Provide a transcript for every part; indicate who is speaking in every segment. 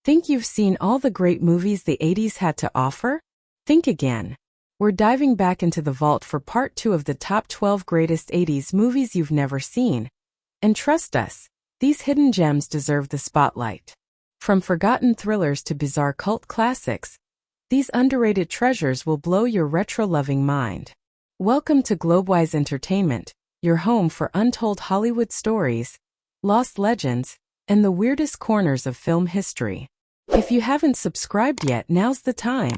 Speaker 1: Think you've seen all the great movies the 80s had to offer? Think again. We're diving back into the vault for part 2 of the top 12 greatest 80s movies you've never seen. And trust us, these hidden gems deserve the spotlight. From forgotten thrillers to bizarre cult classics, these underrated treasures will blow your retro-loving mind. Welcome to Globewise Entertainment, your home for untold Hollywood stories, lost legends, and the weirdest corners of film history. If you haven't subscribed yet, now's the time.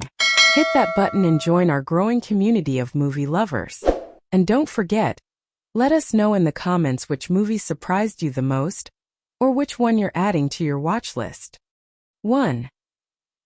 Speaker 1: Hit that button and join our growing community of movie lovers. And don't forget, let us know in the comments which movie surprised you the most, or which one you're adding to your watch list. 1.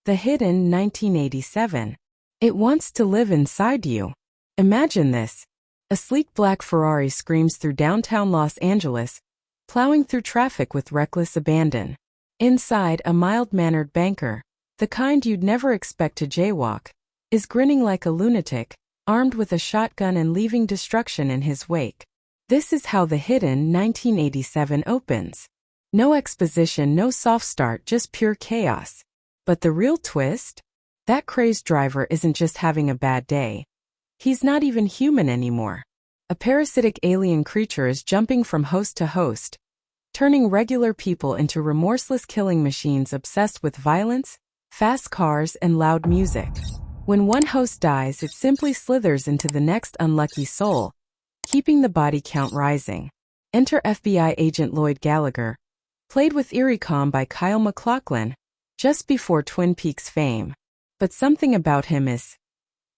Speaker 1: The Hidden, 1987. It wants to live inside you. Imagine this. A sleek black Ferrari screams through downtown Los Angeles, plowing through traffic with reckless abandon. Inside, a mild-mannered banker, the kind you'd never expect to jaywalk, is grinning like a lunatic, armed with a shotgun and leaving destruction in his wake. This is how The Hidden, 1987 opens. No exposition, no soft start, just pure chaos. But the real twist? That crazed driver isn't just having a bad day. He's not even human anymore. A parasitic alien creature is jumping from host to host, turning regular people into remorseless killing machines obsessed with violence, fast cars, and loud music. When one host dies, it simply slithers into the next unlucky soul, keeping the body count rising. Enter FBI agent Lloyd Gallagher, played with eerie calm by Kyle MacLachlan, just before Twin Peaks fame. But something about him is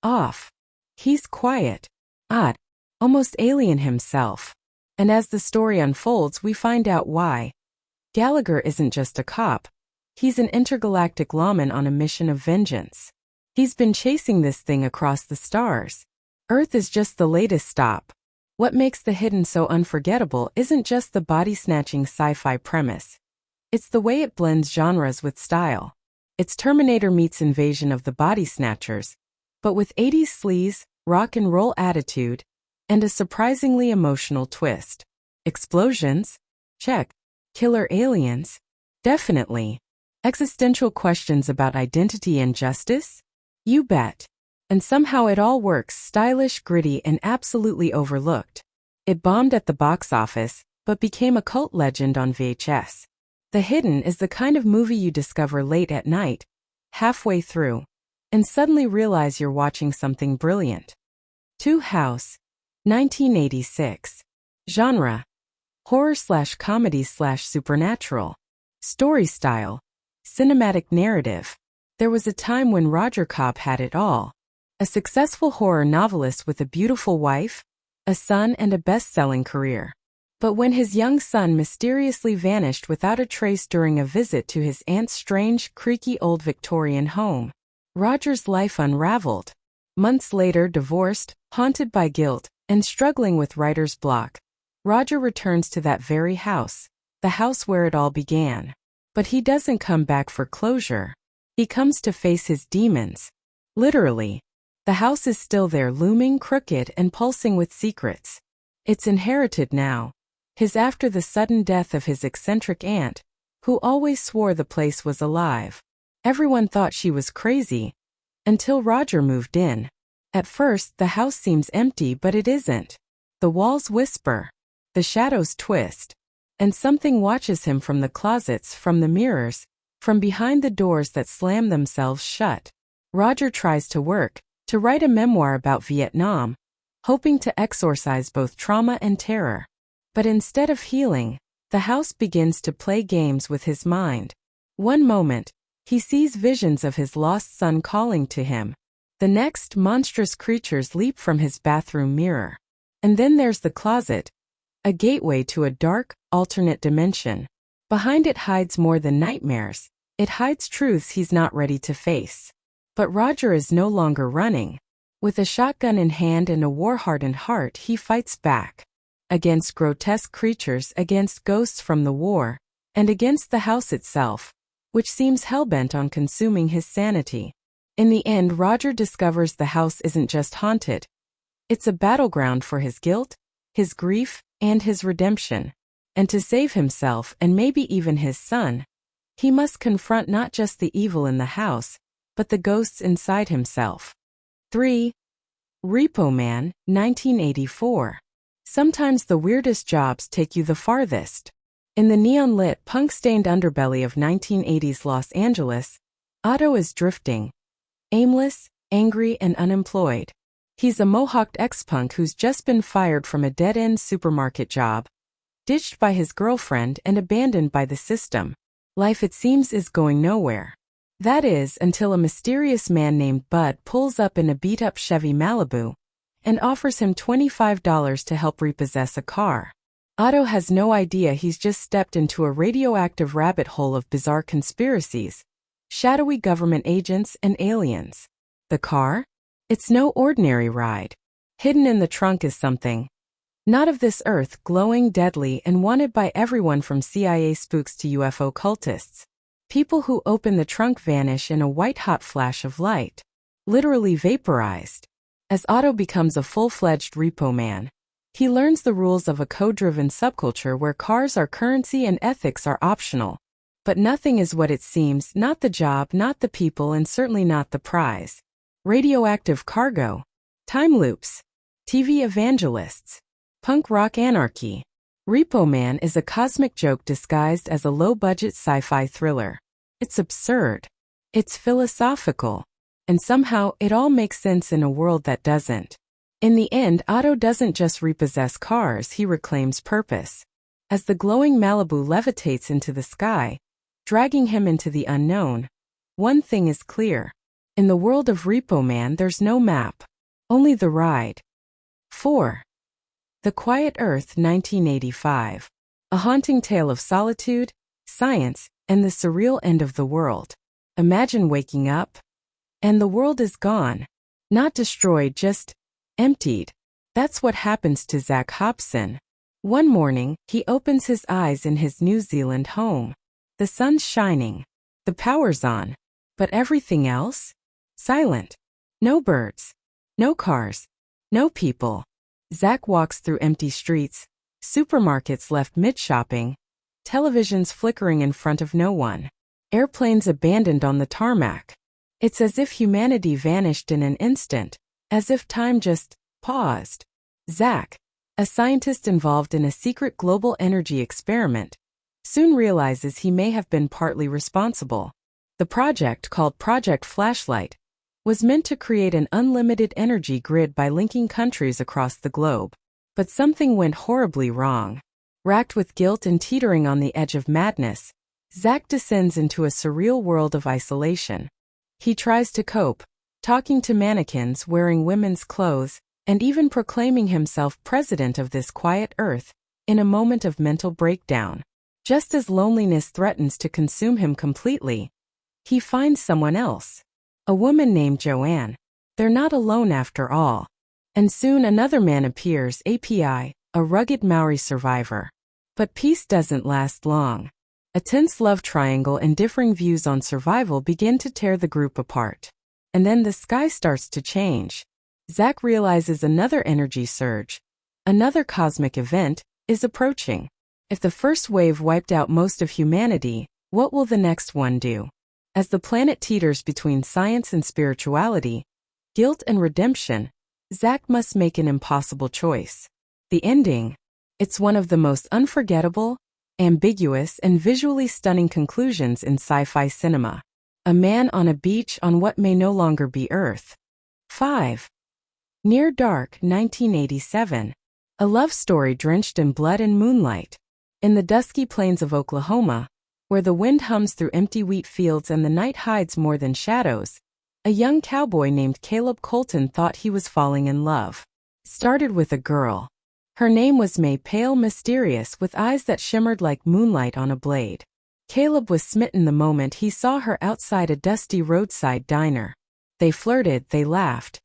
Speaker 1: off. He's quiet, odd, almost alien himself. And as the story unfolds, we find out why. Gallagher isn't just a cop. He's an intergalactic lawman on a mission of vengeance. He's been chasing this thing across the stars. Earth is just the latest stop. What makes The Hidden so unforgettable isn't just the body-snatching sci-fi premise. It's the way it blends genres with style. It's Terminator meets Invasion of the Body Snatchers, but with 80s sleaze, rock and roll attitude, and a surprisingly emotional twist. Explosions? Check. Killer aliens? Definitely. Existential questions about identity and justice? You bet. And somehow it all works, stylish, gritty, and absolutely overlooked. It bombed at the box office, but became a cult legend on VHS. The Hidden is the kind of movie you discover late at night, halfway through, and suddenly realize you're watching something brilliant. 2. House, 1986. Genre: horror/comedy/supernatural. Story style: cinematic narrative. There was a time when Roger Cobb had it all. A successful horror novelist with a beautiful wife, a son, and a best-selling career. But when his young son mysteriously vanished without a trace during a visit to his aunt's strange, creaky old Victorian home, Roger's life unraveled. Months later, divorced, haunted by guilt, and struggling with writer's block, Roger returns to that very house, the house where it all began. But he doesn't come back for closure. He comes to face his demons. Literally. The house is still there, looming, crooked, and pulsing with secrets. It's inherited now. His after the sudden death of his eccentric aunt, who always swore the place was alive. Everyone thought she was crazy, until Roger moved in. At first, the house seems empty, but it isn't. The walls whisper, the shadows twist, and something watches him from the closets, from the mirrors, from behind the doors that slam themselves shut. Roger tries to write a memoir about Vietnam, hoping to exorcise both trauma and terror. But instead of healing, the house begins to play games with his mind. One moment, he sees visions of his lost son calling to him. The next, monstrous creatures leap from his bathroom mirror. And then there's the closet, a gateway to a dark, alternate dimension. Behind it hides more than nightmares. It hides truths he's not ready to face. But Roger is no longer running. With a shotgun in hand and a war-hardened heart, he fights back. Against grotesque creatures, against ghosts from the war, and against the house itself, which seems hell-bent on consuming his sanity. In the end, Roger discovers the house isn't just haunted. It's a battleground for his guilt, his grief, and his redemption. And to save himself, and maybe even his son, He must confront not just the evil in the house, but the ghosts inside himself. 3. Repo Man, 1984. Sometimes the weirdest jobs take you the farthest. In the neon-lit, punk-stained underbelly of 1980s Los Angeles, Otto is drifting, aimless, angry, and unemployed. He's a mohawked ex-punk who's just been fired from a dead-end supermarket job, ditched by his girlfriend and abandoned by the system. Life, it seems, is going nowhere. That is, until a mysterious man named Bud pulls up in a beat-up Chevy Malibu and offers him $25 to help repossess a car. Otto has no idea he's just stepped into a radioactive rabbit hole of bizarre conspiracies, shadowy government agents, and aliens. The car? It's no ordinary ride. Hidden in the trunk is something not of this earth, glowing, deadly, and wanted by everyone from CIA spooks to UFO cultists. People who open the trunk vanish in a white-hot flash of light, literally vaporized. As Otto becomes a full-fledged repo man, he learns the rules of a code-driven subculture where cars are currency and ethics are optional. But nothing is what it seems, not the job, not the people, and certainly not the prize. Radioactive cargo, time loops, TV evangelists, punk rock anarchy. Repo Man is a cosmic joke disguised as a low-budget sci-fi thriller. It's absurd. It's philosophical. And somehow, it all makes sense in a world that doesn't. In the end, Otto doesn't just repossess cars, he reclaims purpose. As the glowing Malibu levitates into the sky, dragging him into the unknown, one thing is clear. In the world of Repo Man, there's no map, only the ride. 4. The Quiet Earth, 1985. A haunting tale of solitude, science, and the surreal end of the world. Imagine waking up, and the world is gone. Not destroyed, just emptied. That's what happens to Zach Hobson. One morning, he opens his eyes in his New Zealand home. The sun's shining. The power's on. But everything else? Silent. No birds. No cars. No people. Zach walks through empty streets, supermarkets left mid-shopping, televisions flickering in front of no one, airplanes abandoned on the tarmac. It's as if humanity vanished in an instant, as if time just paused. Zach, a scientist involved in a secret global energy experiment, soon realizes he may have been partly responsible. The project, called Project Flashlight, was meant to create an unlimited energy grid by linking countries across the globe. But something went horribly wrong. Racked with guilt and teetering on the edge of madness, Zach descends into a surreal world of isolation. He tries to cope, talking to mannequins, wearing women's clothes, and even proclaiming himself president of this quiet earth, in a moment of mental breakdown. Just as loneliness threatens to consume him completely, he finds someone else. A woman named Joanne. They're not alone after all. And soon another man appears, API, a rugged Maori survivor. But peace doesn't last long. A tense love triangle and differing views on survival begin to tear the group apart. And then the sky starts to change. Zach realizes another energy surge, another cosmic event, is approaching. If the first wave wiped out most of humanity, what will the next one do? As the planet teeters between science and spirituality, guilt and redemption, Zach must make an impossible choice. The ending? It's one of the most unforgettable, ambiguous, and visually stunning conclusions in sci-fi cinema. A man on a beach on what may no longer be Earth. 5. Near Dark, 1987. A love story drenched in blood and moonlight. In the dusky plains of Oklahoma, where the wind hums through empty wheat fields and the night hides more than shadows, a young cowboy named Caleb Colton thought he was falling in love. Started with a girl. Her name was May, pale, mysterious, with eyes that shimmered like moonlight on a blade. Caleb was smitten the moment he saw her outside a dusty roadside diner. They flirted, they laughed.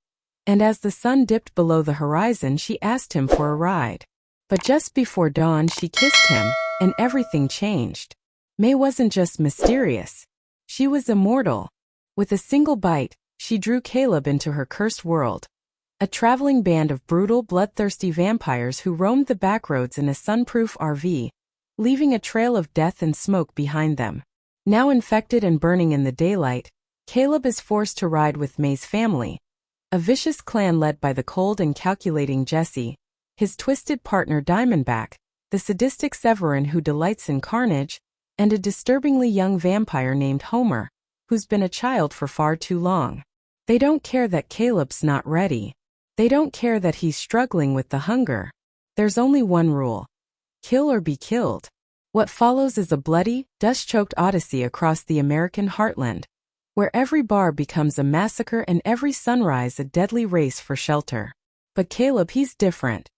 Speaker 1: And as the sun dipped below the horizon, she asked him for a ride. But just before dawn, she kissed him, and everything changed. May wasn't just mysterious. She was immortal. With a single bite, she drew Caleb into her cursed world. A traveling band of brutal, bloodthirsty vampires who roamed the backroads in a sunproof RV, leaving a trail of death and smoke behind them. Now infected and burning in the daylight, Caleb is forced to ride with May's family, a vicious clan led by the cold and calculating Jesse, his twisted partner Diamondback, the sadistic Severin who delights in carnage, and a disturbingly young vampire named Homer, who's been a child for far too long. They don't care that Caleb's not ready. They don't care that he's struggling with the hunger. There's only one rule: kill or be killed. What follows is a bloody, dust-choked odyssey across the American heartland, where every bar becomes a massacre and every sunrise a deadly race for shelter. But Caleb, he's different.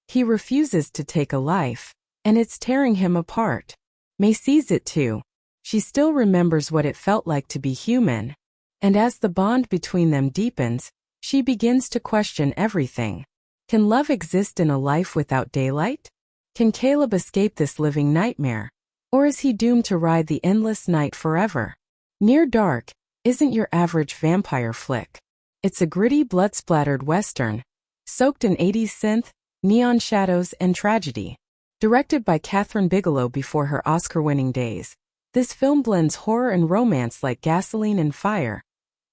Speaker 1: He refuses to take a life, and it's tearing him apart. May sees it too. She still remembers what it felt like to be human, and as the bond between them deepens, she begins to question everything. Can love exist in a life without daylight? Can Caleb escape this living nightmare, or is he doomed to ride the endless night forever? Near Dark isn't your average vampire flick. It's a gritty, blood-splattered western, soaked in 80s synth, neon shadows, and tragedy. Directed by Kathryn Bigelow before her Oscar-winning days, this film blends horror and romance like gasoline and fire.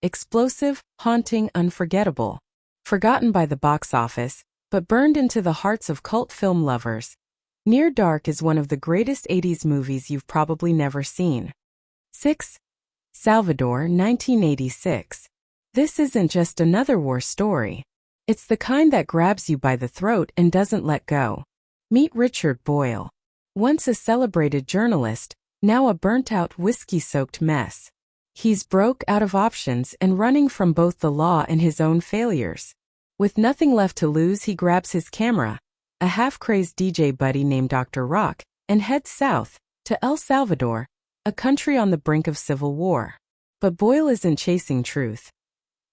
Speaker 1: Explosive, haunting, unforgettable. Forgotten by the box office, but burned into the hearts of cult film lovers, Near Dark is one of the greatest 80s movies you've probably never seen. 6. Salvador, 1986. This isn't just another war story. It's the kind that grabs you by the throat and doesn't let go. Meet Richard Boyle. Once a celebrated journalist, now a burnt-out whiskey-soaked mess. He's broke, out of options, and running from both the law and his own failures. With nothing left to lose, he grabs his camera, a half-crazed DJ buddy named Dr. Rock, and heads south, to El Salvador, a country on the brink of civil war. But Boyle isn't chasing truth.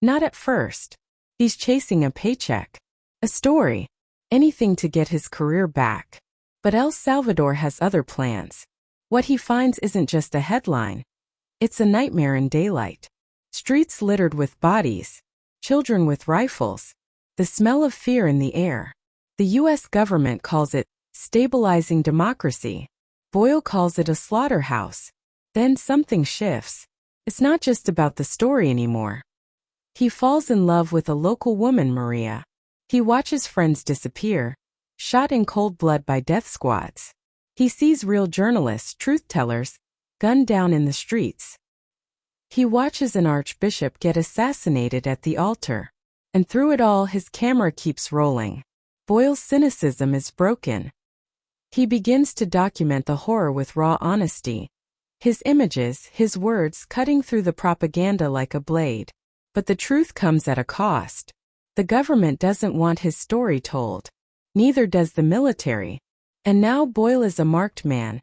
Speaker 1: Not at first. He's chasing a paycheck. A story. Anything to get his career back. But El Salvador has other plans. What he finds isn't just a headline. It's a nightmare in daylight. Streets littered with bodies. Children with rifles. The smell of fear in the air. The U.S. government calls it stabilizing democracy. Boyle calls it a slaughterhouse. Then something shifts. It's not just about the story anymore. He falls in love with a local woman, Maria. He watches friends disappear, shot in cold blood by death squads. He sees real journalists, truth-tellers, gunned down in the streets. He watches an archbishop get assassinated at the altar. And through it all, his camera keeps rolling. Boyle's cynicism is broken. He begins to document the horror with raw honesty. His images, his words cutting through the propaganda like a blade. But the truth comes at a cost. The government doesn't want his story told. Neither does the military. And now Boyle is a marked man.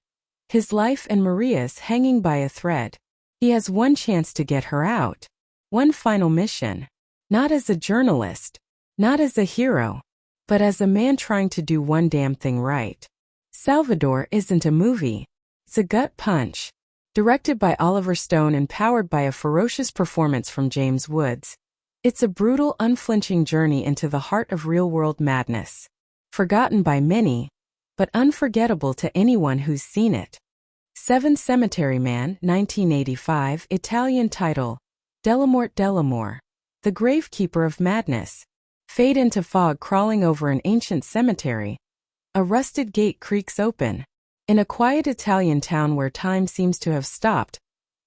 Speaker 1: His life and Maria's hanging by a thread. He has one chance to get her out. One final mission. Not as a journalist. Not as a hero. But as a man trying to do one damn thing right. Salvador isn't a movie. It's a gut punch. Directed by Oliver Stone and powered by a ferocious performance from James Woods. It's a brutal, unflinching journey into the heart of real-world madness. Forgotten by many, but unforgettable to anyone who's seen it. 7. Cemetery Man, 1985, Italian title, Delamore, the gravekeeper of madness. Fade into fog crawling over an ancient cemetery. A rusted gate creaks open. In a quiet Italian town where time seems to have stopped,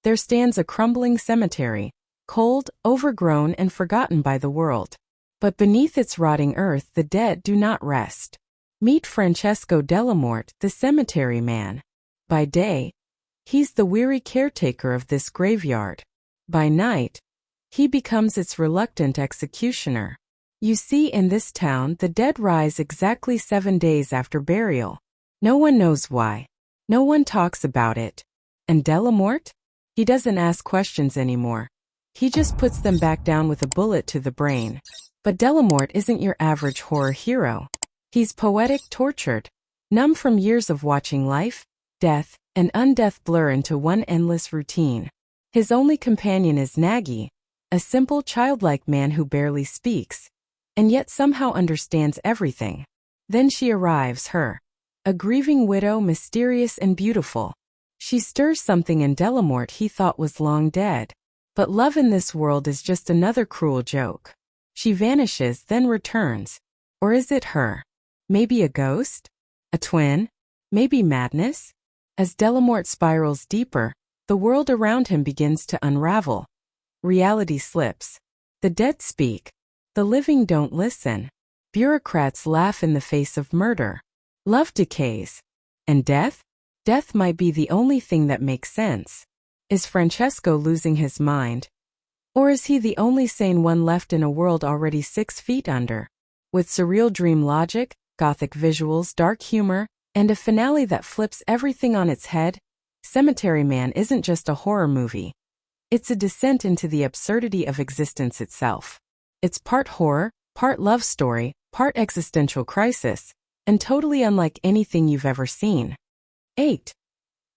Speaker 1: there stands a crumbling cemetery, cold, overgrown, and forgotten by the world. But beneath its rotting earth the dead do not rest. Meet Francesco Delamorte, the cemetery man. By day, he's the weary caretaker of this graveyard. By night, he becomes its reluctant executioner. You see, in this town, the dead rise exactly 7 days after burial. No one knows why. No one talks about it. And Delamorte? He doesn't ask questions anymore. He just puts them back down with a bullet to the brain. But Delamorte isn't your average horror hero. He's poetic, tortured, numb from years of watching life, death, and undeath blur into one endless routine. His only companion is Nagy, a simple, childlike man who barely speaks, and yet somehow understands everything. Then she arrives, her. A grieving widow, mysterious and beautiful. She stirs something in Delamort he thought was long dead. But love in this world is just another cruel joke. She vanishes, then returns. Or is it her? Maybe a ghost? A twin? Maybe madness? As Delamort spirals deeper, the world around him begins to unravel. Reality slips. The dead speak. The living don't listen. Bureaucrats laugh in the face of murder. Love decays. And death? Death might be the only thing that makes sense. Is Francesco losing his mind? Or is he the only sane one left in a world already 6 feet under? With surreal dream logic, gothic visuals, dark humor, and a finale that flips everything on its head, Cemetery Man isn't just a horror movie. It's a descent into the absurdity of existence itself. It's part horror, part love story, part existential crisis, and totally unlike anything you've ever seen. 8.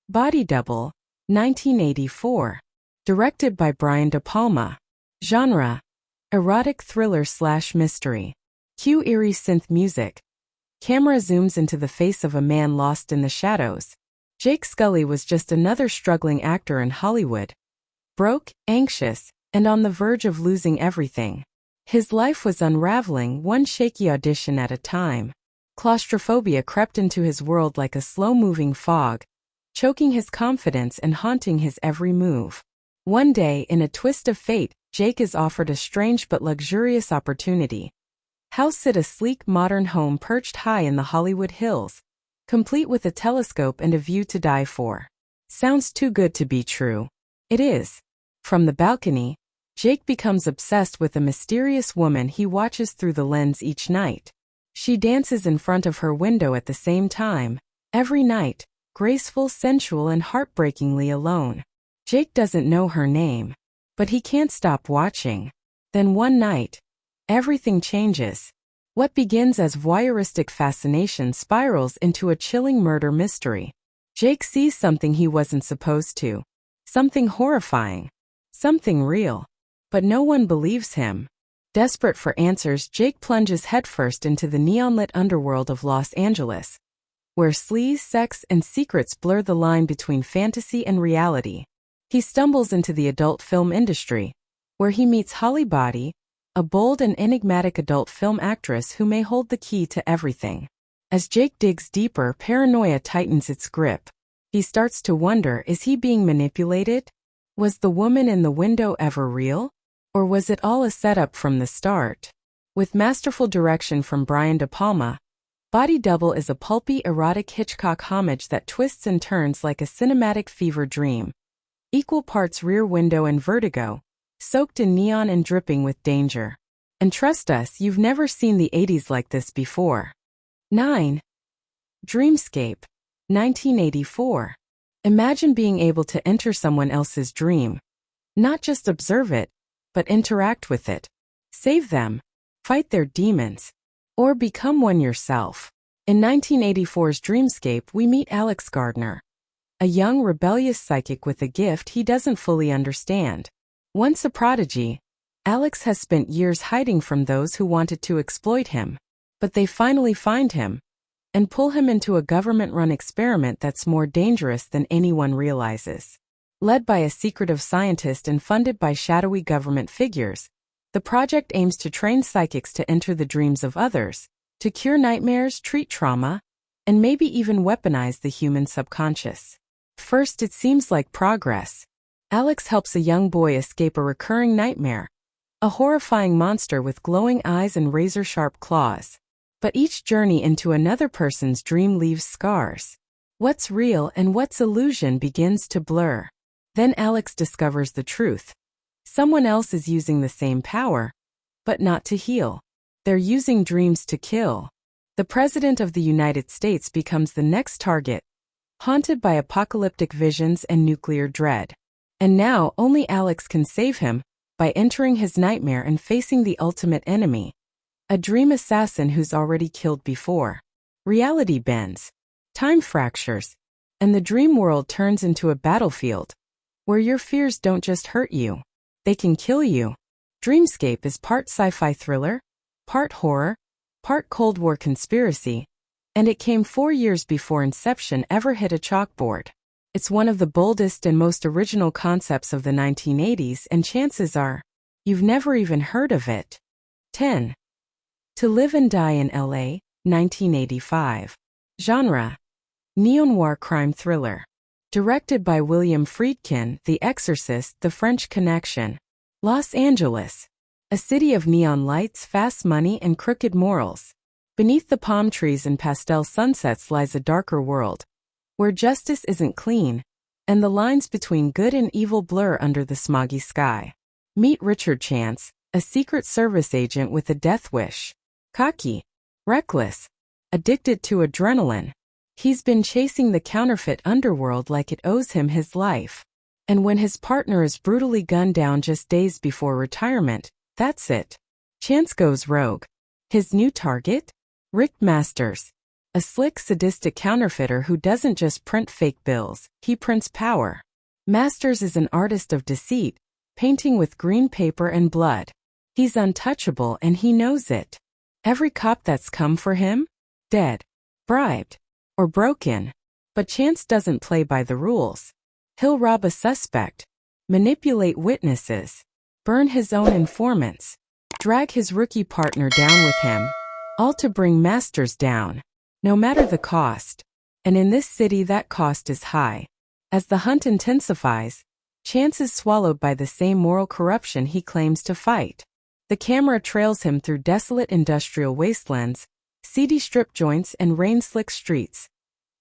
Speaker 1: Body Double, 1984. Directed by Brian De Palma. Genre: erotic thriller/mystery. Cue eerie synth music. Camera zooms into the face of a man lost in the shadows. Jake Scully was just another struggling actor in Hollywood. Broke, anxious, and on the verge of losing everything. His life was unraveling, one shaky audition at a time. Claustrophobia crept into his world like a slow-moving fog, choking his confidence and haunting his every move. One day, in a twist of fate, Jake is offered a strange but luxurious opportunity. House at a sleek modern home perched high in the Hollywood Hills, complete with a telescope and a view to die for. Sounds too good to be true. It is. From the balcony, Jake becomes obsessed with a mysterious woman he watches through the lens each night. She dances in front of her window at the same time, every night, graceful, sensual, and heartbreakingly alone. Jake doesn't know her name, but he can't stop watching. Then one night, everything changes. What begins as voyeuristic fascination spirals into a chilling murder mystery. Jake sees something he wasn't supposed to. Something horrifying. Something real. But no one believes him. Desperate for answers, Jake plunges headfirst into the neon-lit underworld of Los Angeles, where sleaze, sex, and secrets blur the line between fantasy and reality. He stumbles into the adult film industry, where he meets Holly Body, a bold and enigmatic adult film actress who may hold the key to everything. As Jake digs deeper, paranoia tightens its grip. He starts to wonder, is he being manipulated? Was the woman in the window ever real? Or was it all a setup from the start? With masterful direction from Brian De Palma, Body Double is a pulpy, erotic Hitchcock homage that twists and turns like a cinematic fever dream. Equal parts Rear Window and Vertigo, soaked in neon and dripping with danger. And trust us, you've never seen the 80s like this before. 9. Dreamscape, 1984. Imagine being able to enter someone else's dream. Not just observe it, but interact with it. Save them. Fight their demons. Or become one yourself. In 1984's Dreamscape, we meet Alex Gardner, a young, rebellious psychic with a gift he doesn't fully understand. Once a prodigy, Alex has spent years hiding from those who wanted to exploit him. But they finally find him and pull him into a government-run experiment that's more dangerous than anyone realizes. Led by a secretive scientist and funded by shadowy government figures, the project aims to train psychics to enter the dreams of others, to cure nightmares, treat trauma, and maybe even weaponize the human subconscious. First, it seems like progress. Alex helps a young boy escape a recurring nightmare, a horrifying monster with glowing eyes and razor-sharp claws. But each journey into another person's dream leaves scars. What's real and what's illusion begins to blur. Then Alex discovers the truth. Someone else is using the same power, but not to heal. They're using dreams to kill. The President of the United States becomes the next target, haunted by apocalyptic visions and nuclear dread. And now only Alex can save him, by entering his nightmare and facing the ultimate enemy, a dream assassin who's already killed before. Reality bends, time fractures, and the dream world turns into a battlefield, where your fears don't just hurt you, they can kill you. Dreamscape is part sci-fi thriller, part horror, part Cold War conspiracy, and it came 4 years before Inception ever hit a chalkboard. It's one of the boldest and most original concepts of the 1980s, and chances are, you've never even heard of it. 10. To Live and Die in L.A., 1985. Genre: neo-noir crime thriller. Directed by William Friedkin, The Exorcist, The French Connection. Los Angeles. A city of neon lights, fast money, and crooked morals. Beneath the palm trees and pastel sunsets lies a darker world, where justice isn't clean, and the lines between good and evil blur under the smoggy sky. Meet Richard Chance, a Secret Service agent with a death wish. Cocky, reckless, addicted to adrenaline. He's been chasing the counterfeit underworld like it owes him his life. And when his partner is brutally gunned down just days before retirement, that's it. Chance goes rogue. His new target? Rick Masters. A slick, sadistic counterfeiter who doesn't just print fake bills, he prints power. Masters is an artist of deceit, painting with green paper and blood. He's untouchable and he knows it. Every cop that's come for him? Dead, bribed, or broken. But Chance doesn't play by the rules. He'll rob a suspect, manipulate witnesses, burn his own informants, drag his rookie partner down with him, all to bring Masters down, no matter the cost. And in this city that cost is high. As the hunt intensifies, Chance is swallowed by the same moral corruption he claims to fight. The camera trails him through desolate industrial wastelands, seedy strip joints, and rain-slick streets,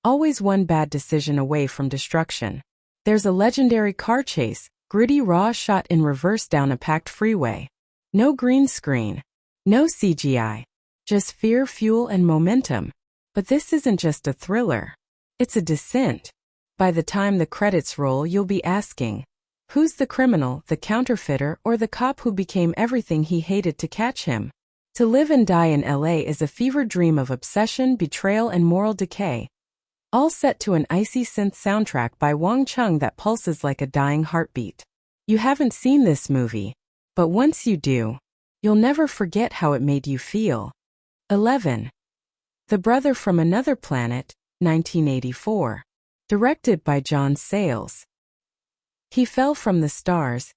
Speaker 1: always one bad decision away from destruction. There's a legendary car chase, gritty raw shot in reverse down a packed freeway. No green screen, no CGI, just fear, fuel, and momentum. But this isn't just a thriller. It's a descent. By the time the credits roll, you'll be asking, who's the criminal, the counterfeiter, or the cop who became everything he hated to catch him? To Live and Die in L.A. is a fever dream of obsession, betrayal, and moral decay, all set to an icy synth soundtrack by Wang Chung that pulses like a dying heartbeat. You haven't seen this movie, but once you do, you'll never forget how it made you feel. 11. The Brother from Another Planet, 1984. Directed by John Sayles. He fell from the stars,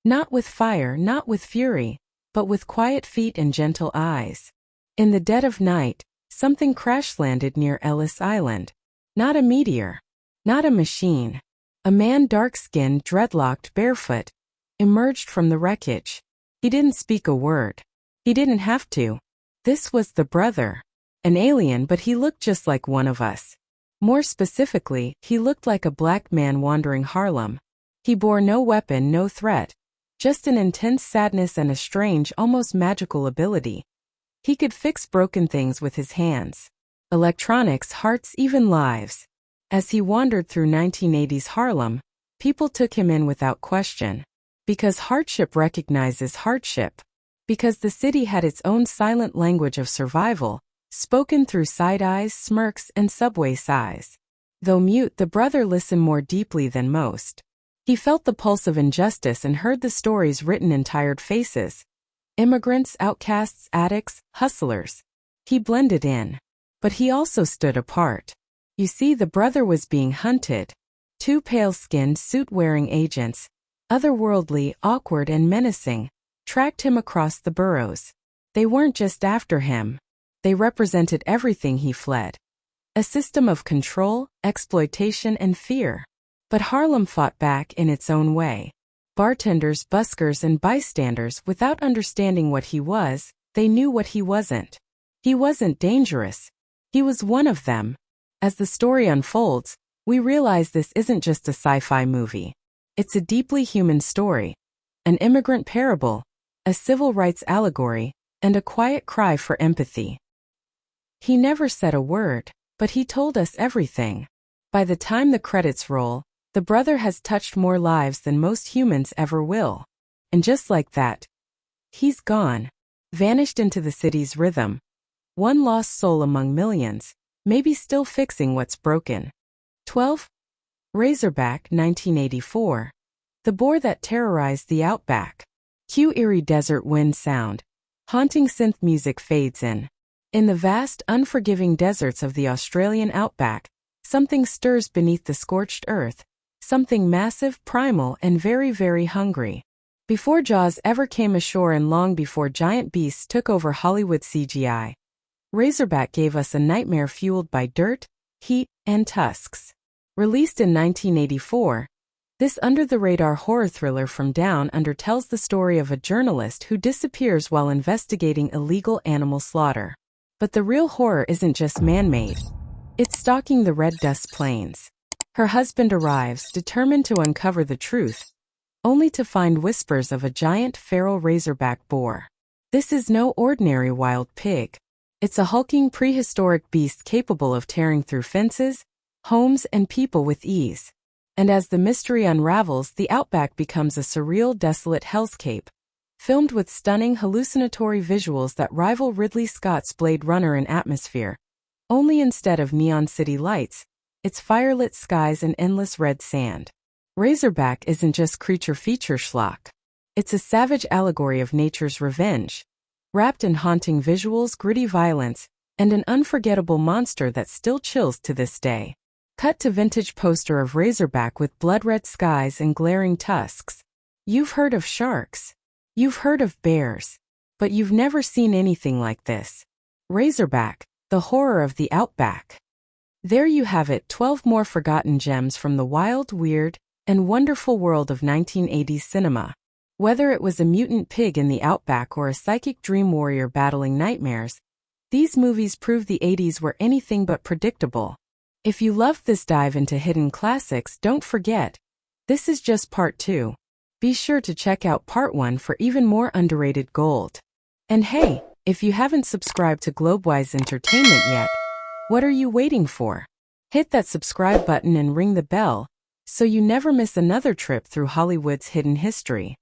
Speaker 1: not with fire, not with fury, but with quiet feet and gentle eyes. In the dead of night, something crash-landed near Ellis Island. Not a meteor, not a machine. A man, dark-skinned, dreadlocked, barefoot, emerged from the wreckage. He didn't speak a word. He didn't have to. This was the brother. An alien, but he looked just like one of us. More specifically, he looked like a black man wandering Harlem. He bore no weapon, no threat, just an intense sadness and a strange, almost magical ability. He could fix broken things with his hands. Electronics, hearts, even lives. As he wandered through 1980s Harlem, people took him in without question. Because hardship recognizes hardship. Because the city had its own silent language of survival, spoken through side eyes, smirks, and subway sighs. Though mute, the brother listened more deeply than most. He felt the pulse of injustice and heard the stories written in tired faces. Immigrants, outcasts, addicts, hustlers. He blended in. But he also stood apart. You see, the brother was being hunted. Two pale-skinned, suit-wearing agents, otherworldly, awkward, and menacing, tracked him across the boroughs. They weren't just after him. They represented everything he fled. A system of control, exploitation, and fear. But Harlem fought back in its own way. Bartenders, buskers, and bystanders, without understanding what he was, they knew what he wasn't. He wasn't dangerous. He was one of them. As the story unfolds, we realize this isn't just a sci-fi movie. It's a deeply human story. An immigrant parable, a civil rights allegory, and a quiet cry for empathy. He never said a word, but he told us everything. By the time the credits roll, the brother has touched more lives than most humans ever will. And just like that, he's gone. Vanished into the city's rhythm. One lost soul among millions, maybe still fixing what's broken. 12. Razorback, 1984. The boar that terrorized the outback. Cue eerie desert wind sound. Haunting synth music fades in. In the vast, unforgiving deserts of the Australian outback, Something stirs beneath the scorched earth, something massive, primal, and very, very hungry. Before Jaws ever came ashore and long before giant beasts took over Hollywood CGI, Razorback gave us a nightmare fueled by dirt, heat, and tusks. Released in 1984, this under-the-radar horror thriller from Down Under tells the story of a journalist who disappears while investigating illegal animal slaughter. But the real horror isn't just man-made. It's stalking the red dust plains. Her husband arrives, determined to uncover the truth, only to find whispers of a giant feral razorback boar. This is no ordinary wild pig. It's a hulking prehistoric beast capable of tearing through fences, homes, and people with ease. And as the mystery unravels, the outback becomes a surreal, desolate hellscape, filmed with stunning, hallucinatory visuals that rival Ridley Scott's Blade Runner in atmosphere. Only instead of neon city lights, it's firelit skies and endless red sand. Razorback isn't just creature feature schlock. It's a savage allegory of nature's revenge, wrapped in haunting visuals, gritty violence, and an unforgettable monster that still chills to this day. Cut to vintage poster of Razorback with blood-red skies and glaring tusks. You've heard of sharks. You've heard of bears. But you've never seen anything like this. Razorback, the horror of the outback. There you have it, 12 more forgotten gems from the wild, weird, and wonderful world of 1980s cinema. Whether it was a mutant pig in the outback or a psychic dream warrior battling nightmares, these movies prove the 80s were anything but predictable. If you loved this dive into hidden classics, don't forget, this is just part 2. Be sure to check out part 1 for even more underrated gold. And hey, if you haven't subscribed to Globewise Entertainment yet, what are you waiting for? Hit that subscribe button and ring the bell, so you never miss another trip through Hollywood's hidden history.